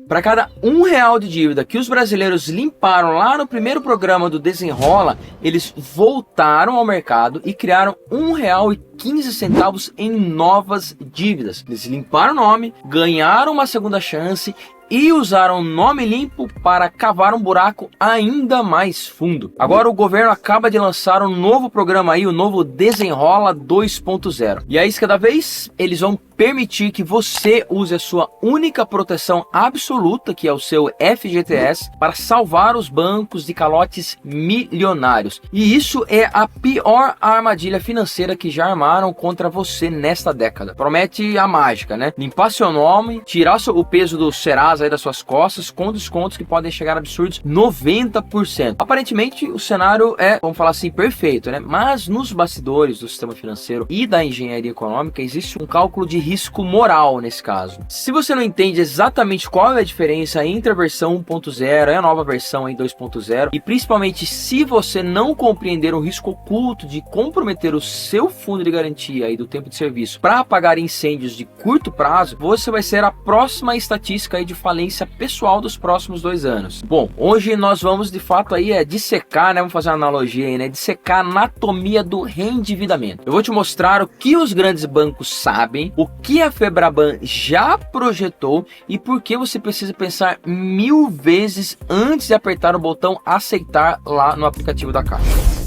Para cada R$ 1 de dívida que os brasileiros limparam lá no primeiro programa do Desenrola, eles voltaram ao mercado e criaram R$ 1,15 em novas dívidas. Eles limparam o nome, ganharam uma segunda chance e usaram o nome limpo para cavar um buraco ainda mais fundo. Agora o governo acaba de lançar um novo programa aí, o novo Desenrola 2.0. E aí, cada vez eles vão permitir que você use a sua única proteção absoluta, que é o seu FGTS, para salvar os bancos de calotes milionários. E isso é a pior armadilha financeira que já armaram contra você nesta década. Promete a mágica, né? Limpar seu nome, tirar o peso do Serasa aí das suas costas, com descontos que podem chegar a absurdos 90%. Aparentemente o cenário é, vamos falar assim, perfeito, né? Mas nos bastidores do sistema financeiro e da engenharia econômica existe um cálculo de risco moral nesse caso. Se você não entende exatamente qual é a diferença entre a versão 1.0 e a nova versão 2.0, e principalmente se você não compreender o risco oculto de comprometer o seu fundo de garantia e do tempo de serviço para apagar incêndios de curto prazo, você vai ser a próxima estatística aí de falência pessoal dos próximos 2 anos. Bom, hoje nós vamos de fato aí dissecar, né? Vamos fazer uma analogia aí, né? Dissecar a anatomia do reendividamento. Eu vou te mostrar o que os grandes bancos sabem, o que a Febraban já projetou e por que você precisa pensar 1000 vezes antes de apertar o botão aceitar lá no aplicativo da Caixa.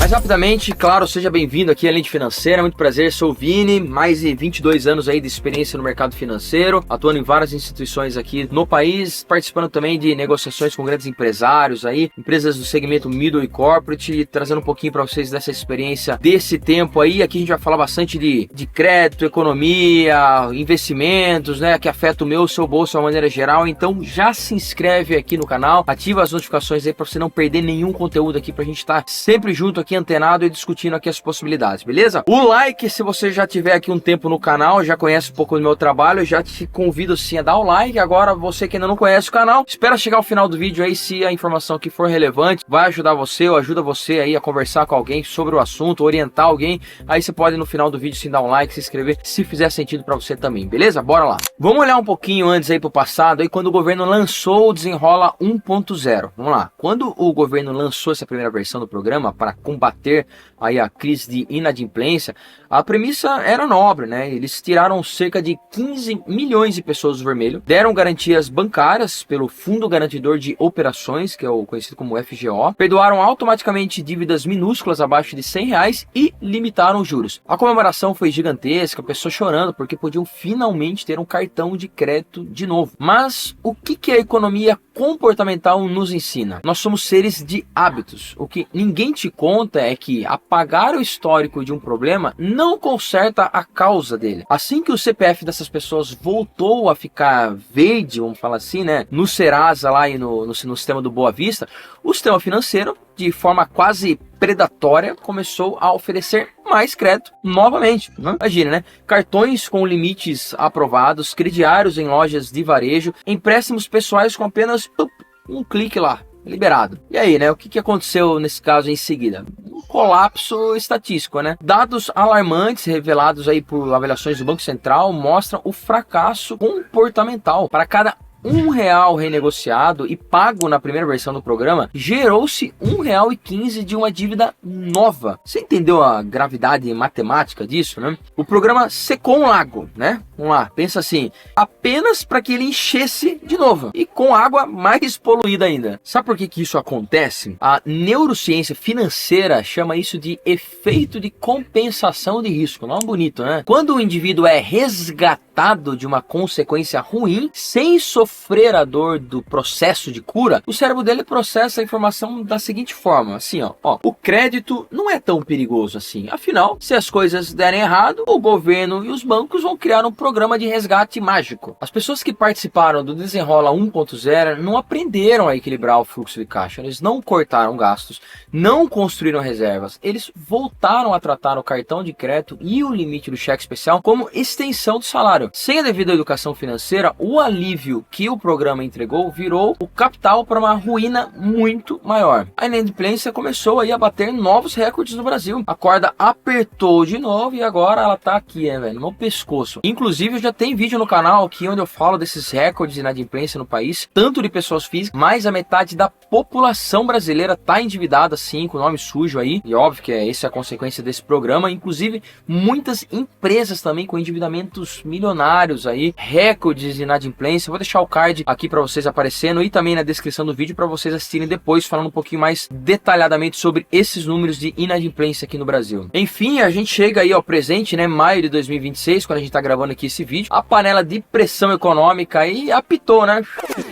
Mas rapidamente, claro, seja bem-vindo aqui à Lente Financeira, muito prazer, sou o Vini, mais de 22 anos aí de experiência no mercado financeiro, atuando em várias instituições aqui no país, participando também de negociações com grandes empresários aí, empresas do segmento middle e corporate, trazendo um pouquinho para vocês dessa experiência desse tempo aí. Aqui a gente vai falar bastante de crédito, economia, investimentos, né, que afeta o seu bolso de uma maneira geral. Então já se inscreve aqui no canal, ativa as notificações aí para você não perder nenhum conteúdo aqui, pra gente estar sempre junto aqui antenado e discutindo aqui as possibilidades, beleza? O like, se você já tiver aqui um tempo no canal, já conhece um pouco do meu trabalho, eu já te convido sim a dar o like. Agora, você que ainda não conhece o canal, espera chegar ao final do vídeo aí, se a informação aqui for relevante, vai ajudar você ou ajuda você aí a conversar com alguém sobre o assunto, orientar alguém, aí você pode no final do vídeo sim dar um like, se inscrever, se fizer sentido para você também, beleza? Bora lá! Vamos olhar um pouquinho antes aí pro passado, aí quando o governo lançou o Desenrola 1.0. Vamos lá, quando o governo lançou essa primeira versão do programa para combater aí a crise de inadimplência, a premissa era nobre, né? Eles tiraram cerca de 15 milhões de pessoas do vermelho, deram garantias bancárias pelo Fundo Garantidor de Operações, que é o conhecido como FGO, perdoaram automaticamente dívidas minúsculas abaixo de R$ 100 e limitaram os juros. A comemoração foi gigantesca, pessoas chorando porque podiam finalmente ter um cartão de crédito de novo. Mas o que a economia comportamental nos ensina? Nós somos seres de hábitos. O que ninguém te conta é que apagar o histórico de um problema não conserta a causa dele. Assim que o CPF dessas pessoas voltou a ficar verde, vamos falar assim, né, no Serasa lá e no sistema do Boa Vista, o sistema financeiro, de forma quase predatória, começou a oferecer mais crédito novamente. Imagina, né? Cartões com limites aprovados, crediários em lojas de varejo, empréstimos pessoais com apenas um clique lá, liberado. E aí, né? O que aconteceu nesse caso em seguida? Um colapso estatístico, né? Dados alarmantes revelados aí por avaliações do Banco Central mostram o fracasso comportamental. Para cada R$ 1 renegociado e pago na primeira versão do programa, gerou-se R$ 1,15 de uma dívida nova. Você entendeu a gravidade matemática disso, né? O programa secou um lago, né? Vamos lá, pensa assim, apenas para que ele enchesse de novo e com água mais poluída ainda. Sabe por que isso acontece? A neurociência financeira chama isso de efeito de compensação de risco. Nome bonito, né? Quando o indivíduo é resgatado de uma consequência ruim, sem sofrer a dor do processo de cura, o cérebro dele processa a informação da seguinte forma, assim, ó, o crédito não é tão perigoso assim. Afinal, se as coisas derem errado, o governo e os bancos vão criar um programa de resgate mágico. As pessoas que participaram do Desenrola 1.0 não aprenderam a equilibrar o fluxo de caixa, eles não cortaram gastos, não construíram reservas, eles voltaram a tratar o cartão de crédito e o limite do cheque especial como extensão do salário. dinheiro. Sem a devida educação financeira, o alívio que o programa entregou virou o capital para uma ruína muito maior. A inadimplência começou aí a bater novos recordes no Brasil. A corda apertou de novo e agora ela tá aqui, velho, no pescoço. Inclusive, já tem vídeo no canal aqui onde eu falo desses recordes de inadimplência no país, tanto de pessoas físicas, mais a metade da população brasileira tá endividada, sim, com o nome sujo aí. E óbvio que essa é a consequência desse programa. Inclusive, muitas empresas também com endividamentos milionários aí, recordes de inadimplência. Vou deixar o card aqui para vocês aparecendo e também na descrição do vídeo para vocês assistirem depois, falando um pouquinho mais detalhadamente sobre esses números de inadimplência aqui no Brasil. Enfim, a gente chega aí ao presente, né, maio de 2026, quando a gente tá gravando aqui esse vídeo. A panela de pressão econômica aí apitou, né?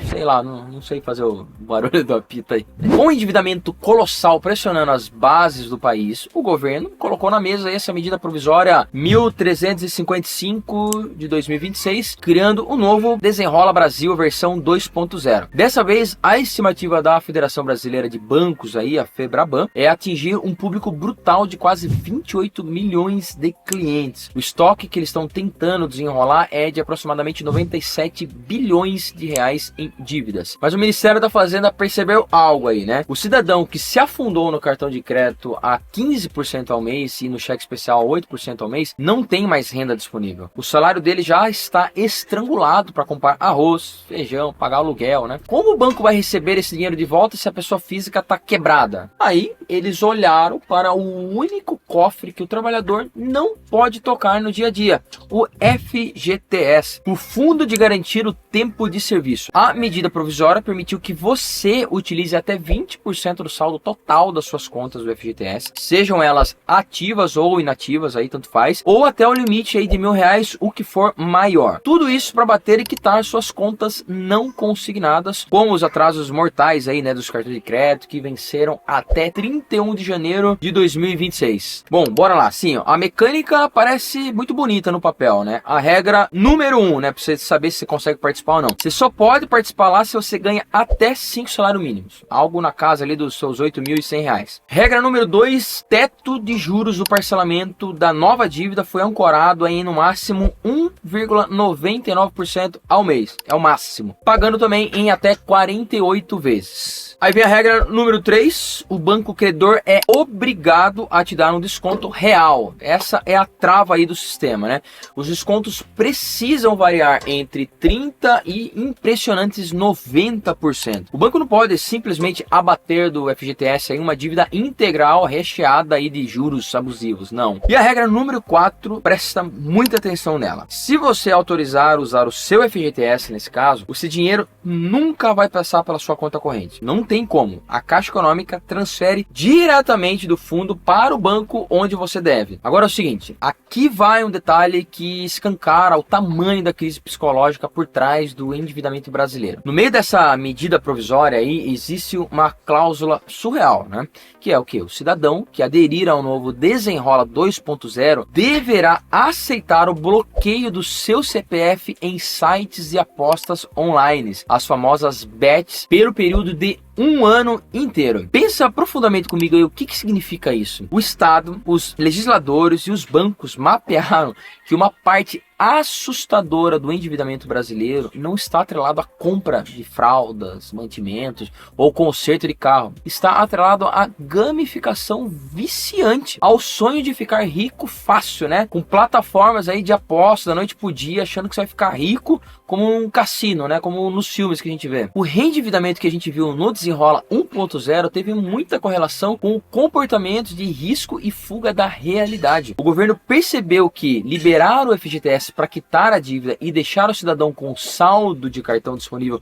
Sei lá, não sei fazer o barulho do apito aí. Com o endividamento colossal pressionando as bases do país, o governo colocou na mesa essa medida provisória 1355 de 2026, criando o novo Desenrola Brasil versão 2.0. Dessa vez, a estimativa da Federação Brasileira de Bancos, aí, a FEBRABAN, é atingir um público brutal de quase 28 milhões de clientes. O estoque que eles estão tentando desenrolar é de aproximadamente 97 bilhões de reais em dívidas. Mas o Ministério da Fazenda percebeu algo aí, né? O cidadão que se afundou no cartão de crédito a 15% ao mês e no cheque especial a 8% ao mês, não tem mais renda disponível. O salário dele já está estrangulado para comprar arroz, feijão, pagar aluguel, né? Como o banco vai receber esse dinheiro de volta se a pessoa física está quebrada? Aí eles olharam para o único cofre que o trabalhador não pode tocar no dia a dia, o FGTS, o Fundo de Garantir o Tempo de Serviço. A medida provisória permitiu que você utilize até 20% do saldo total das suas contas do FGTS, sejam elas ativas ou inativas, aí tanto faz, ou até o limite aí de R$1.000, o que for maior. Tudo isso para bater e quitar suas contas não consignadas, como os atrasos mortais aí, né, dos cartões de crédito que venceram até 31 de janeiro de 2026. Bom, bora lá. Sim, ó, a mecânica parece muito bonita no papel, né? A regra número 1, né, para você saber se você consegue participar ou não. Você só pode participar lá se você ganha até 5 salários mínimos, algo na casa ali dos seus R$8.100. Regra número 2, teto de juros do parcelamento da nova dívida foi ancorado aí no máximo 1,99% ao mês, é o máximo, pagando também em até 48 vezes. Aí vem a regra número 3, o banco credor é obrigado a te dar um desconto real. Essa é a trava aí do sistema, né? Os descontos precisam variar entre 30% e impressionantes 90%. O banco não pode simplesmente abater do FGTS aí uma dívida integral recheada aí de juros abusivos, não. E a regra número 4, presta muita atenção nela. Se você autorizar usar o seu FGTS nesse caso, esse dinheiro nunca vai passar pela sua conta corrente. Não tem como. A Caixa Econômica transfere diretamente do fundo para o banco onde você deve. Agora é o seguinte, aqui vai um detalhe que escancara o tamanho da crise psicológica por trás do endividamento brasileiro. No meio dessa medida provisória aí, existe uma cláusula surreal, né? Que é o que? O cidadão que aderir ao novo Desenrola 2.0 deverá aceitar o bloqueio do seu CPF em sites de apostas online, as famosas bets, pelo período de um ano inteiro. Pensa profundamente comigo aí o que significa isso. O Estado, os legisladores e os bancos mapearam que uma parte assustadora do endividamento brasileiro não está atrelado à compra de fraldas, mantimentos ou conserto de carro. Está atrelado à gamificação viciante, ao sonho de ficar rico fácil, né? Com plataformas aí de aposta da noite pro dia, achando que você vai ficar rico como um cassino, né? Como nos filmes que a gente vê. O reendividamento que a gente viu no Desenrola 1.0 teve muita correlação com o comportamento de risco e fuga da realidade. O governo percebeu que liberar o FGTS para quitar a dívida e deixar o cidadão com saldo de cartão disponível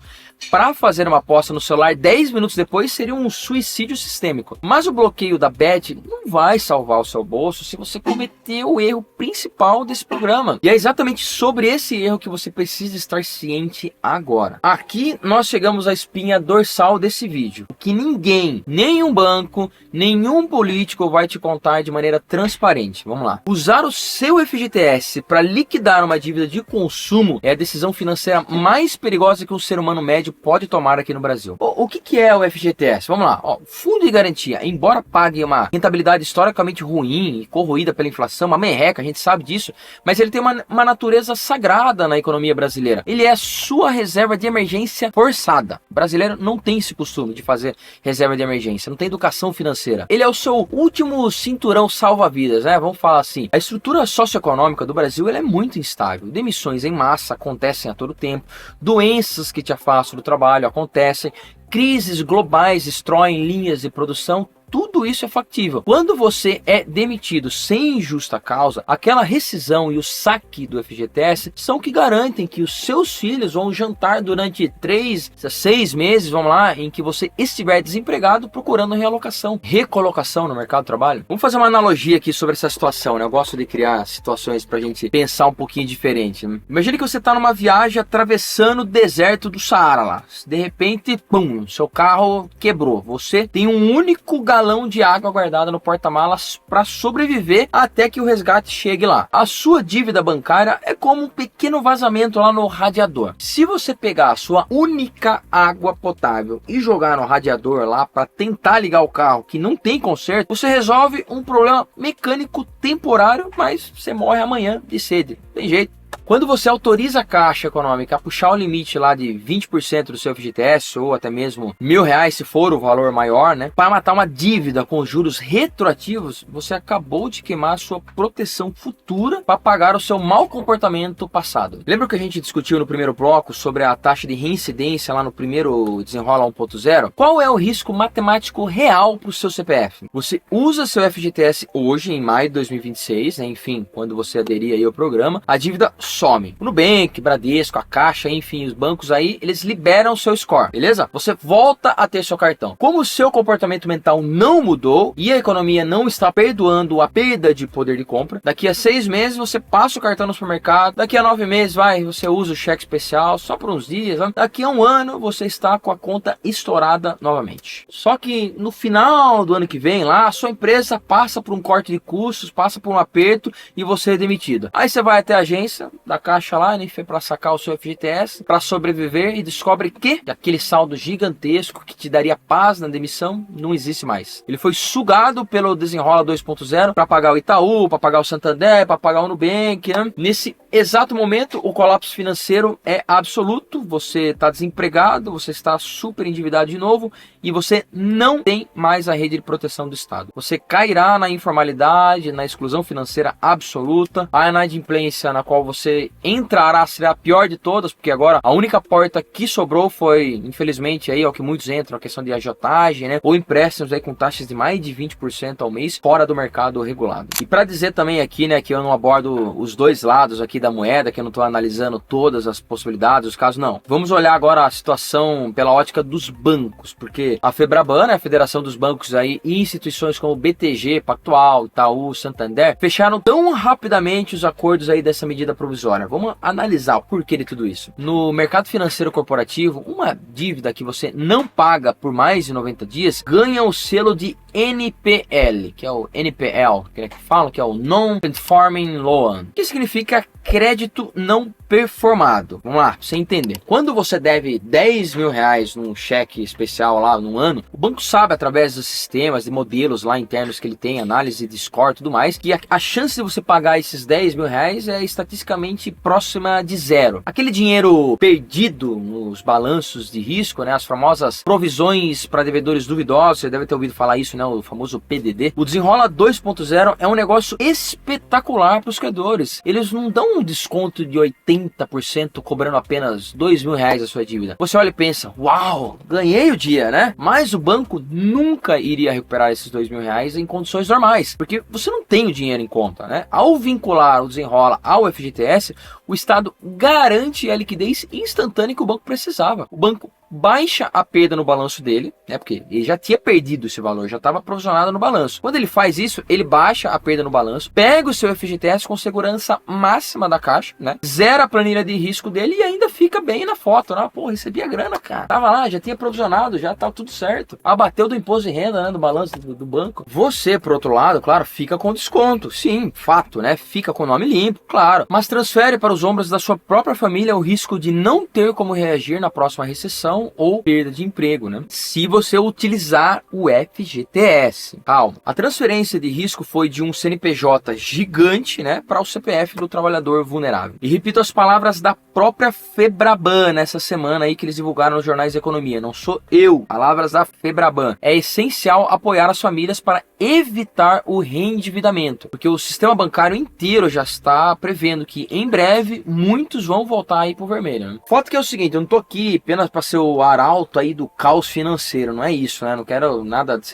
para fazer uma aposta no celular 10 minutos depois seria um suicídio sistêmico. Mas o bloqueio da BET não vai salvar o seu bolso se você cometer o erro principal desse programa. E é exatamente sobre esse erro que você precisa estar ciente agora. Aqui nós chegamos à espinha dorsal desse vídeo. O que ninguém, nenhum banco, nenhum político vai te contar de maneira transparente. Vamos lá. Usar o seu FGTS para liquidar pegar uma dívida de consumo é a decisão financeira mais perigosa que um ser humano médio pode tomar aqui no Brasil. O que é o FGTS? Vamos lá. Fundo de garantia, embora pague uma rentabilidade historicamente ruim e corroída pela inflação, uma merreca, a gente sabe disso, mas ele tem uma natureza sagrada na economia brasileira. Ele é sua reserva de emergência forçada. O brasileiro não tem esse costume de fazer reserva de emergência, não tem educação financeira. Ele é o seu último cinturão salva-vidas, né? Vamos falar assim. A estrutura socioeconômica do Brasil ela é muito instável. Demissões em massa acontecem a todo tempo, doenças que te afastam do trabalho acontecem, crises globais destroem linhas de produção. Tudo isso é factível. Quando você é demitido sem justa causa, aquela rescisão e o saque do FGTS são que garantem que os seus filhos vão jantar durante 3 a 6 meses, vamos lá, em que você estiver desempregado procurando realocação, recolocação no mercado de trabalho. Vamos fazer uma analogia aqui sobre essa situação, né? Eu gosto de criar situações pra gente pensar um pouquinho diferente, né? Imagine que você tá numa viagem atravessando o deserto do Saara lá. De repente, pum, seu carro quebrou. Você tem um único galão de água guardada no porta-malas para sobreviver até que o resgate chegue lá. A sua dívida bancária é como um pequeno vazamento lá no radiador. Se você pegar a sua única água potável e jogar no radiador lá para tentar ligar o carro que não tem conserto, você resolve um problema mecânico temporário, mas você morre amanhã de sede. Tem jeito. Quando você autoriza a Caixa Econômica a puxar o limite lá de 20% do seu FGTS ou até mesmo R$1.000 se for o valor maior, né, para matar uma dívida com juros retroativos, você acabou de queimar a sua proteção futura para pagar o seu mau comportamento passado. Lembra que a gente discutiu no primeiro bloco sobre a taxa de reincidência lá no primeiro Desenrola 1.0? Qual é o risco matemático real para o seu CPF? Você usa seu FGTS hoje, em maio de 2026, né, enfim, quando você aderir aí ao programa, a dívida some. O Nubank, Bradesco, a Caixa, enfim, os bancos aí, eles liberam o seu score, beleza? Você volta a ter seu cartão. Como o seu comportamento mental não mudou e a economia não está perdoando a perda de poder de compra, daqui a 6 meses você passa o cartão no supermercado, daqui a 9 meses você usa o cheque especial só por uns dias, né? Daqui a 1 ano você está com a conta estourada novamente. Só que no final do ano que vem lá, a sua empresa passa por um corte de custos, passa por um aperto e você é demitido. Aí você vai até a agência da Caixa lá, né, para sacar o seu FGTS, para sobreviver e descobre que aquele saldo gigantesco que te daria paz na demissão não existe mais. Ele foi sugado pelo Desenrola 2.0 para pagar o Itaú, para pagar o Santander, para pagar o Nubank, né? Nesse exato momento, o colapso financeiro é absoluto, você está desempregado, você está super endividado de novo e você não tem mais a rede de proteção do Estado. Você cairá na informalidade, na exclusão financeira absoluta, a inadimplência na qual você entrará será a pior de todas, porque agora a única porta que sobrou foi, infelizmente, aí, ao que muitos entram, a questão de agiotagem, né? Ou empréstimos aí com taxas de mais de 20% ao mês fora do mercado regulado. E para dizer também aqui, né, que eu não abordo os dois lados aqui da moeda, que eu não estou analisando todas as possibilidades, os casos, não. Vamos olhar agora a situação pela ótica dos bancos, porque a Febraban, né, a Federação dos Bancos aí, e instituições como BTG, Pactual, Itaú, Santander, fecharam tão rapidamente os acordos aí dessa medida provisória. Vamos analisar o porquê de tudo isso. No mercado financeiro corporativo, uma dívida que você não paga por mais de 90 dias ganha o selo de NPL, que é o NPL, que falam que é o Non-Performing Loan, que significa crédito não performado. Vamos lá, pra você entender. Quando você deve R$10.000 num cheque especial lá no ano, o banco sabe, através dos sistemas, de modelos lá internos que ele tem, análise de score e tudo mais, que a chance de você pagar esses R$10.000 é estatisticamente próxima de zero. Aquele dinheiro perdido nos balanços de risco, né, as famosas provisões para devedores duvidosos, você deve ter ouvido falar isso, né, o famoso PDD. O Desenrola 2.0 é um negócio espetacular para os credores. Eles não dão um desconto de 80% cobrando apenas R$2.000 a sua dívida. Você olha e pensa, uau, ganhei o dia, né? Mas o banco nunca iria recuperar esses R$2.000 em condições normais, porque você não tem o dinheiro em conta, né? Ao vincular o Desenrola ao FGTS, o Estado garante a liquidez instantânea que o banco precisava. O banco baixa a perda no balanço dele, né? Porque ele já tinha perdido esse valor, já estava provisionado no balanço. Quando ele faz isso, ele baixa a perda no balanço, pega o seu FGTS com segurança máxima da Caixa, né? Zera a planilha de risco dele e ainda fica bem na foto, né? Pô, recebi a grana, cara. Tava lá, já tinha provisionado, já tava tudo certo. Abateu do imposto de renda, né? Do balanço do banco. Você, por outro lado, claro, fica com desconto. Sim, fato, né? Fica com o nome limpo, claro. Mas transfere para os ombros da sua própria família o risco de não ter como reagir na próxima recessão ou perda de emprego, né? Se você utilizar o FGTS. Calma. A transferência de risco foi de um CNPJ gigante, né, para o CPF do trabalhador vulnerável. E repito as palavras da própria Febraban nessa semana aí que eles divulgaram nos jornais de economia. Não sou eu. Palavras da Febraban. É essencial apoiar as famílias para evitar o reendividamento, porque o sistema bancário inteiro já está prevendo que em breve muitos vão voltar aí pro vermelho, né? Foto que é o seguinte, eu não tô aqui apenas para ser o arauto aí do caos financeiro, não é isso, né? Não quero nada de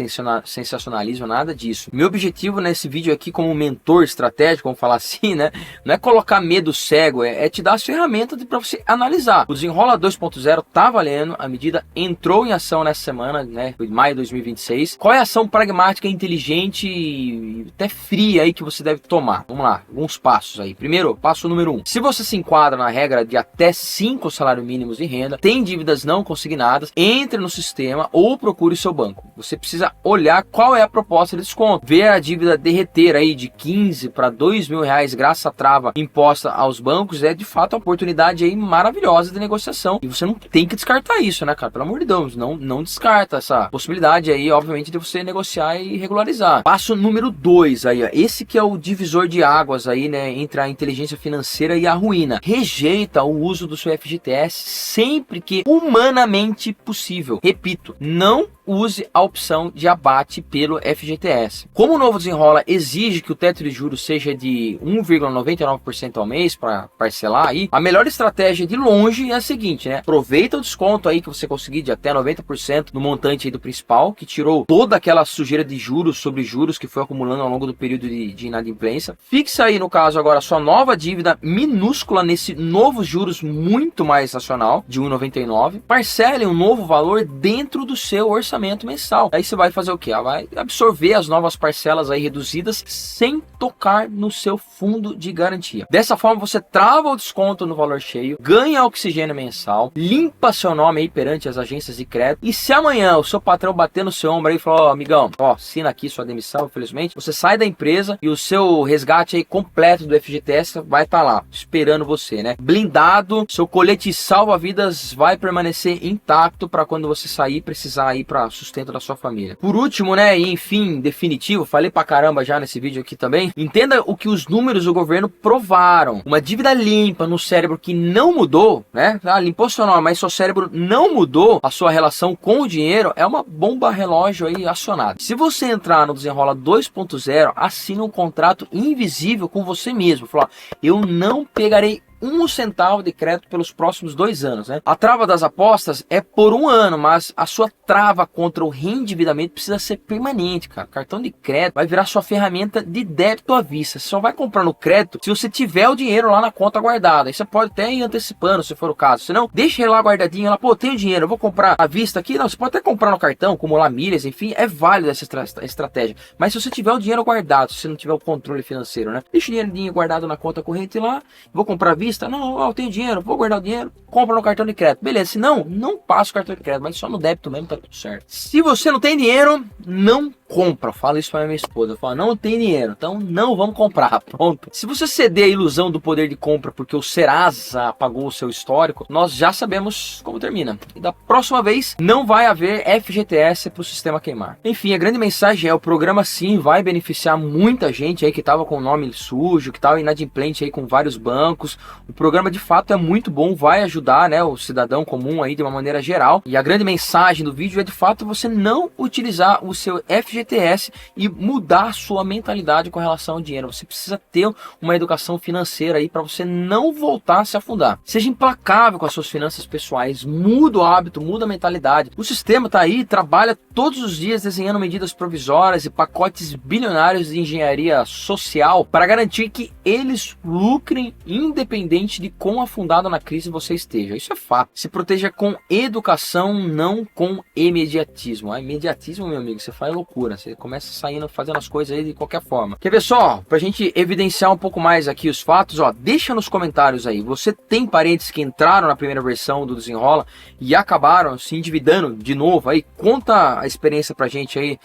sensacionalismo, nada disso. Meu objetivo nesse vídeo aqui como mentor estratégico, vamos falar assim, né? Não é colocar medo cego, é te dar as ferramentas para você analisar. O Desenrola 2.0 tá valendo, a medida entrou em ação nessa semana, né? Foi maio de 2026. Qual é a ação pragmática, inteligente e até fria aí que você deve tomar? Vamos lá, alguns passos aí. Primeiro, passo número 1. Se você se enquadra na regra de até 5 salários mínimos de renda, tem dívidas não consignadas, entre no sistema ou procure seu banco. Você precisa olhar qual é a proposta de desconto. Ver a dívida derreter aí de 15 para 2 mil reais graças à trava imposta aos bancos é de fato uma oportunidade aí maravilhosa de negociação. E você não tem que descartar isso, né, cara? Pelo amor de Deus, não descarta essa possibilidade aí, obviamente, de você negociar e regularizar. Passo número 2 aí, ó. Esse que é o divisor de águas aí, né, entre a inteligência financeira e a ruína. Rejeita o uso do seu FGTS sempre que humanamente possível. Repito, não use a opção de abate pelo FGTS. Como o novo Desenrola exige que o teto de juros seja de 1,99% ao mês para parcelar aí, a melhor estratégia de longe é a seguinte, né? Aproveita o desconto aí que você conseguir de até 90% no montante aí do principal, que tirou toda aquela sujeira de juros sobre juros que foi acumulando ao longo do período de inadimplência. Fixa aí, no caso agora, sua nova dívida minúscula nesse novo juros muito mais racional, de 1,99. Parcele um novo valor dentro do seu orçamento mensal. Aí você vai fazer o que? Vai absorver as novas parcelas aí reduzidas sem tocar no seu fundo de garantia. Dessa forma você trava o desconto no valor cheio, ganha oxigênio mensal, limpa seu nome aí perante as agências de crédito, e se amanhã o seu patrão bater no seu ombro aí e falar, ó, amigão, ó, assina aqui sua demissão, infelizmente, você sai da empresa e o seu resgate aí completo do FGTS vai estar lá, esperando você, né? Blindado, seu colete salva-vidas vai permanecer intacto para quando você sair precisar ir para sustento da sua família. Por último, né, e enfim, definitivo, falei pra caramba já nesse vídeo aqui também, entenda o que os números do governo provaram. Uma dívida limpa no cérebro que não mudou, né, limpou seu nome, mas seu cérebro não mudou a sua relação com o dinheiro, é uma bomba relógio aí acionada. Se você entrar no Desenrola 2.0, assina um contrato invisível com você mesmo. Falar, eu não pegarei 1 centavo de crédito pelos próximos 2 anos, né? A trava das apostas é por 1 ano, mas a sua trava contra o reendividamento precisa ser permanente, cara. Cartão de crédito vai virar sua ferramenta de débito à vista. Você só vai comprar no crédito se você tiver o dinheiro lá na conta guardada. Aí você pode até ir antecipando, se for o caso. Se não, deixa ele lá guardadinho, lá, pô, tenho dinheiro, eu vou comprar à vista aqui. Não, você pode até comprar no cartão, acumular milhas, enfim, é válida essa estratégia. Mas se você tiver o dinheiro guardado, se você não tiver o controle financeiro, né? Deixa o dinheirinho guardado na conta corrente lá, vou comprar à vista. Não, eu tenho dinheiro, vou guardar o dinheiro, compra no cartão de crédito. Beleza, se não passa o cartão de crédito, mas só no débito mesmo, tá tudo certo. Se você não tem dinheiro, não compra. Fala isso pra minha esposa. Eu falo, não tem dinheiro, então não vamos comprar. Pronto. Se você ceder a ilusão do poder de compra porque o Serasa apagou o seu histórico, nós já sabemos como termina. E da próxima vez, não vai haver FGTS pro sistema queimar. Enfim, a grande mensagem é, o programa sim vai beneficiar muita gente aí que tava com o nome sujo, que tava inadimplente aí com vários bancos. O programa de fato é muito bom, vai ajudar, né, o cidadão comum aí de uma maneira geral. E a grande mensagem do vídeo é de fato você não utilizar o seu FGTS e mudar a sua mentalidade com relação ao dinheiro. Você precisa ter uma educação financeira aí para você não voltar a se afundar. Seja implacável com as suas finanças pessoais, muda o hábito, muda a mentalidade. O sistema tá aí, trabalha todos os dias desenhando medidas provisórias e pacotes bilionários de engenharia social para garantir que eles lucrem independente de quão afundado na crise você está. proteja. Isso é fato. Se proteja com educação, não com imediatismo. Imediatismo, meu amigo, você faz loucura. Você começa saindo, fazendo as coisas aí de qualquer forma. Quer ver só? Pra gente evidenciar um pouco mais aqui os fatos, ó, deixa nos comentários aí. Você tem parentes que entraram na primeira versão do Desenrola e acabaram se endividando de novo aí? Conta a experiência pra gente aí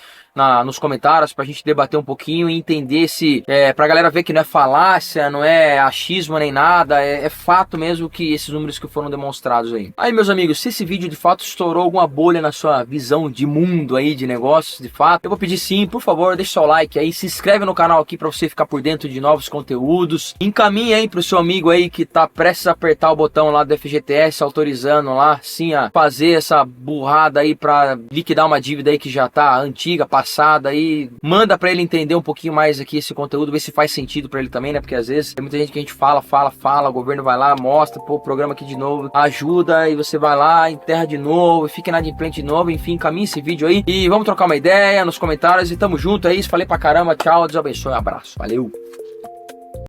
nos comentários, pra gente debater um pouquinho e entender se, pra galera ver que não é falácia, não é achismo nem nada, é fato mesmo que esses números que foram demonstrados aí. Aí, meus amigos, se esse vídeo de fato estourou alguma bolha na sua visão de mundo aí, de negócios, de fato, eu vou pedir sim, por favor, deixa seu like aí, se inscreve no canal aqui pra você ficar por dentro de novos conteúdos, encaminha aí pro seu amigo aí que tá prestes a apertar o botão lá do FGTS, autorizando lá, sim, a fazer essa burrada aí pra liquidar uma dívida aí que já tá antiga, passada aí, manda pra ele entender um pouquinho mais aqui esse conteúdo, ver se faz sentido pra ele também, né, porque às vezes tem muita gente que a gente fala, o governo vai lá, mostra, pô, o programa aqui de novo, ajuda, e você vai lá, enterra de novo, fica inadimplente de novo, enfim, caminha esse vídeo aí, e vamos trocar uma ideia nos comentários, e tamo junto, é isso, falei pra caramba, tchau, Deus abençoe, um abraço, valeu!